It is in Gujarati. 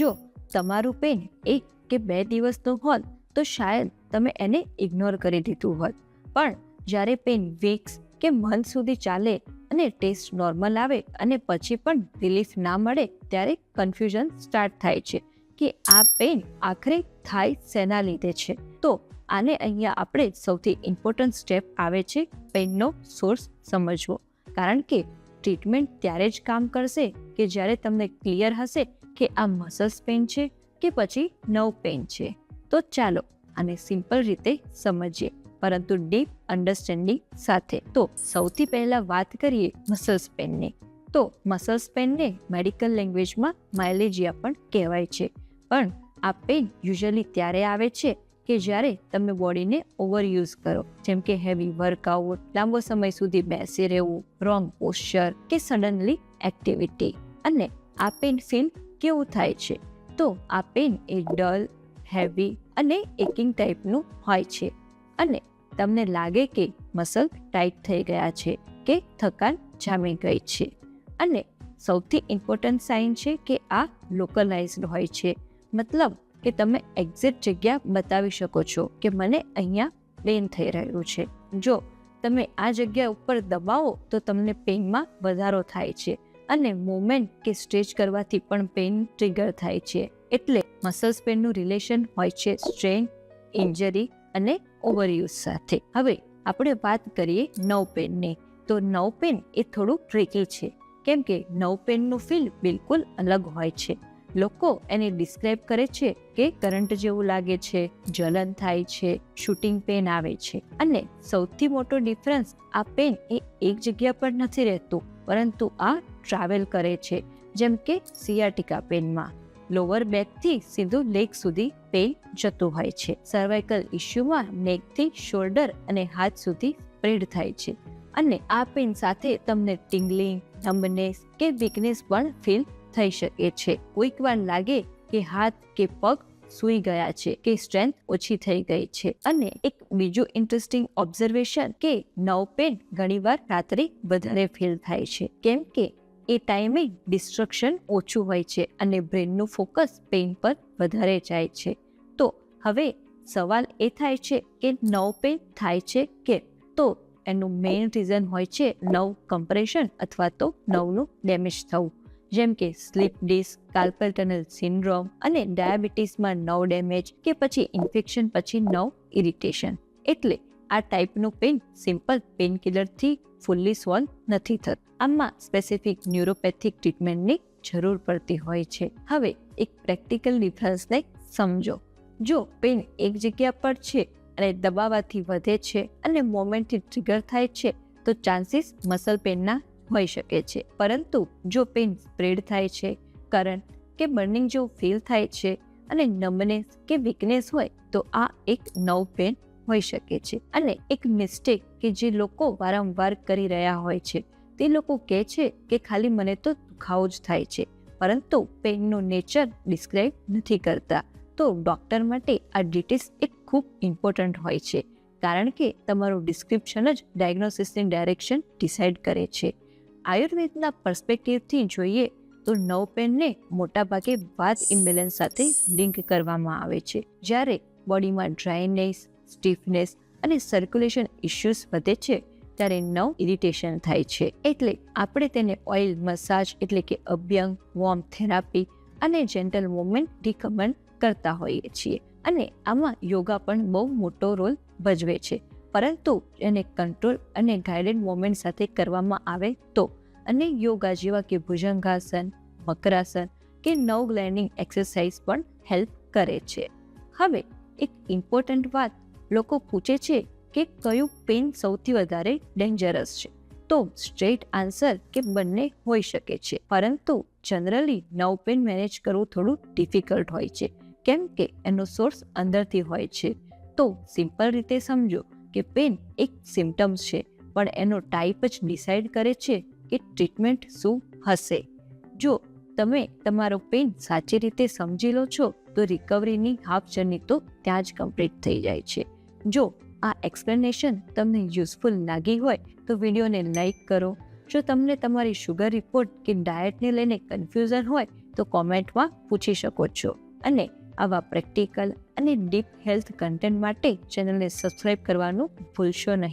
જો તમારું પેન 1 કે 2 દિવસનું હોત તો શાયદ તમે એને ઇગ્નોર કરી દીધું હોત, પણ જ્યારે પેન વીક્સ કે મંથ સુધી ચાલે અને ટેસ્ટ નોર્મલ આવે અને પછી પણ રિલીફ ના મળે ત્યારે કન્ફ્યુઝન સ્ટાર્ટ થાય છે કે આ પેન આખરે થાય શેના લીધે છે. તો આને અહીંયા આપણે સૌથી ઇમ્પોર્ટન્ટ સ્ટેપ આવે છે પેનનો સોર્સ સમજવો, કારણ કે ટ્રીટમેન્ટ ત્યારે જ કામ કરશે કે જ્યારે તમને ક્લિયર હશે કે આ મસલ્સ પેન છે કે પછી નર્વ પેન છે. તો ચાલો આને સિમ્પલ રીતે સમજીએ, પરંતુ ડીપ અન્ડરસ્ટેન્ડિંગ સાથે. તો સૌથી પહેલા વાત કરીએ મસલ્સ પેનની. તો મસલ્સ પેનને મેડિકલ લેંગ્વેજમાં માયલેજિયા પણ કહેવાય છે, પણ આ પેન યુઝ્યુઅલી ત્યારે આવે છે કે જ્યારે તમે બોડીને ઓવરયુઝ કરો, જેમ કે હેવી વર્કઆઉટ, લાંબો સમય સુધી બેસી રહેવું, રોંગ પોસ્ચર કે સડનલી એક્ટિવિટી. અને આ પેન ફીલ કેવું થાય છે? તો આ પેન એ ડલ, હેવી અને એકિંગ ટાઈપનું હોય છે, અને તમને લાગે કે મસલ ટાઈટ થઈ ગયા છે કે થકાન જામી ગઈ છે. અને સૌથી ઇમ્પોર્ટન્ટ સાઇન છે કે આ લોકલાઇઝ્ડ હોય છે, મતલબ કે તમે એક્ઝેક્ટ જગ્યા બતાવી શકો છો કે મને અહીંયા પેન થઈ રહ્યું છે. જો તમે આ જગ્યા ઉપર દબાવો તો તમને પેનમાં વધારો થાય છે, અને મૂવમેન્ટ કે સ્ટ્રેચ કરવાથી પણ પેન ટ્રિગર થાય છે. એટલે મસલ્સ પેનનું રિલેશન હોય છે સ્ટ્રેન, ઇન્જરી અને ઓવરયુઝ સાથે. હવે આપણે વાત કરીએ નર્વ પેનની. તો નર્વ પેન એ થોડું ટ્રિકી છે, કેમ કે નર્વ પેનનું ફીલ બિલકુલ અલગ હોય છે. લોકો એને ડિસ્ક્રાઇબ કરે છે કે કરંટ જેવું લાગે છે, જલન થાય છે, શૂટિંગ પેન આવે છે. અને સૌથી મોટો ડિફરન્સ, આ પેન એ એક જગ્યા પર નથી રહેતું, પરંતુ આ ટ્રાવેલ કરે છે, જેમ કે સિયાટિકા પેનમાં લોઅર બેકથી સીધું લેગ સુધી પેન જતું હોય છે. સર્વાઇકલ ઇશ્યુમાં નેકથી શોલ્ડર અને હાથ સુધી સ્પ્રેડ થાય છે. અને આ પેન સાથે તમને ટિંગલિંગ, નમ્બનેસ કે વીકનેસ પણ ફીલ થઈ શકે છે. કોઈક વાર લાગે કે હાથ કે પગ સૂઈ ગયા છે કે સ્ટ્રેન્થ ઓછી થઈ ગઈ છે. અને એક બીજું ઇન્ટરેસ્ટિંગ ઓબ્ઝર્વેશન કે નર્વ પેન ઘણીવાર રાત્રે વધારે ફીલ થાય છે, કેમ કે એ ટાઈમે ડિસ્ટ્રક્શન ઓછું હોય છે અને બ્રેનનું ફોકસ પેન પર વધારે જાય છે. તો હવે સવાલ એ થાય છે કે નર્વ પેન થાય છે કે? તો એનું મેઇન રીઝન હોય છે નર્વ કમ્પ્રેશન અથવા તો નર્વનું ડેમેજ થવું, જેમ કે slip disk, carpal tunnel syndrome, અને ડાયાબિટીસમાં નર્વ ડેમેજ કે પછી ઇન્ફેક્શન પછી નર્વ ઇરિટેશન. એટલે આ ટાઈપનું પેન સિમ્પલ પેનકિલરથી ફુલ્લી સોલ્વ નથી થતું. આમાં સ્પેસિફિક ન્યુરોપેથિક ટ્રીટમેન્ટની જરૂર પડતી હોય છે. હવે એક પ્રેક્ટિકલ ડિફરન્સને સમજો. જો પેન એક જગ્યા પર છે અને દબાવવાથી વધે છે અને મોમેન્ટથી ટ્રિગર થાય છે, તો ચાન્સીસ મસલ પેનના હોઈ શકે છે. પરંતુ જો પેન સ્પ્રેડ થાય છે, કરંટ કે બર્નિંગ જેવું ફીલ થાય છે અને નમ્બનેસ કે વીકનેસ હોય, તો આ એક નર્વ પેન હોઈ શકે છે. અને એક મિસ્ટેક કે જે લોકો વારંવાર કરી રહ્યા હોય છે, તે લોકો કહે છે કે ખાલી મને તો દુખાવો જ થાય છે, પરંતુ પેનનું નેચર ડિસ્ક્રાઇબ નથી કરતા. તો ડૉક્ટર માટે આ ડિટેલ્સ એક ખૂબ ઇમ્પોર્ટન્ટ હોય છે, કારણ કે તમારું ડિસ્ક્રિપ્શન જ ડાયગ્નોસિસની ડાયરેક્શન ડિસાઇડ કરે છે. આયુર્વેદના પર્સ્પેક્ટિવથી જોઈએ તો નર્વ પેનને મોટાભાગે વાત ઇમ્બેલેન્સ સાથે લિંક કરવામાં આવે છે. જ્યારે બોડીમાં ડ્રાયનેસ, સ્ટીફનેસ અને સર્ક્યુલેશન ઇશ્યુઝ વધે છે, ત્યારે નર્વ ઇરિટેશન થાય છે. એટલે આપણે તેને ઓઇલ મસાજ એટલે કે અભ્યંગ, વોર્મ થેરાપી અને જેન્ટલ મૂવમેન્ટ રિકમેન્ડ કરતા હોઈએ છીએ. અને આમાં યોગા પણ બહુ મોટો રોલ ભજવે છે, પરંતુ એને કંટ્રોલ અને ગાઈડેડ મૂવમેન્ટ સાથે કરવામાં આવે તો. અને યોગા જેવા કે ભુજંગાસન, મકરાસન કે નર્વ ગ્લેન્ડિંગ એક્સરસાઇઝ પણ હેલ્પ કરે છે. હવે એક ઇમ્પોર્ટન્ટ વાત, લોકો પૂછે છે કે કયું પેન સૌથી વધારે ડેન્જરસ છે? તો સ્ટ્રેટ આન્સર કે બંને હોઈ શકે છે, પરંતુ જનરલી નર્વ પેન મેનેજ કરવું થોડું ડિફિકલ્ટ હોય છે, કેમ કે એનો સોર્સ અંદરથી હોય છે. તો સિમ્પલ રીતે સમજો કે પેન એક સિમ્ટમ્સ છે, પણ એનો ટાઈપ જ ડિસાઇડ કરે છે કે ટ્રીટમેન્ટ શું હશે. જો તમે તમારો પેન સાચી રીતે સમજી લો છો, તો રિકવરીની હાફ જર્ની તો ત્યાં જ કમ્પ્લીટ થઈ જાય છે. જો આ એક્સપ્લેનેશન તમને યુઝફુલ લાગી હોય તો વિડીયોને લાઇક કરો. જો તમને તમારી શુગર રિપોર્ટ કે ડાયટને લઈને કન્ફ્યુઝન હોય તો કોમેન્ટમાં પૂછી શકો છો. અને આવા પ્રેક્ટિકલ અને ડીપ હેલ્થ કન્ટેન્ટ માટે ચેનલને સબસ્ક્રાઇબ કરવાનું ભૂલશો નહીં.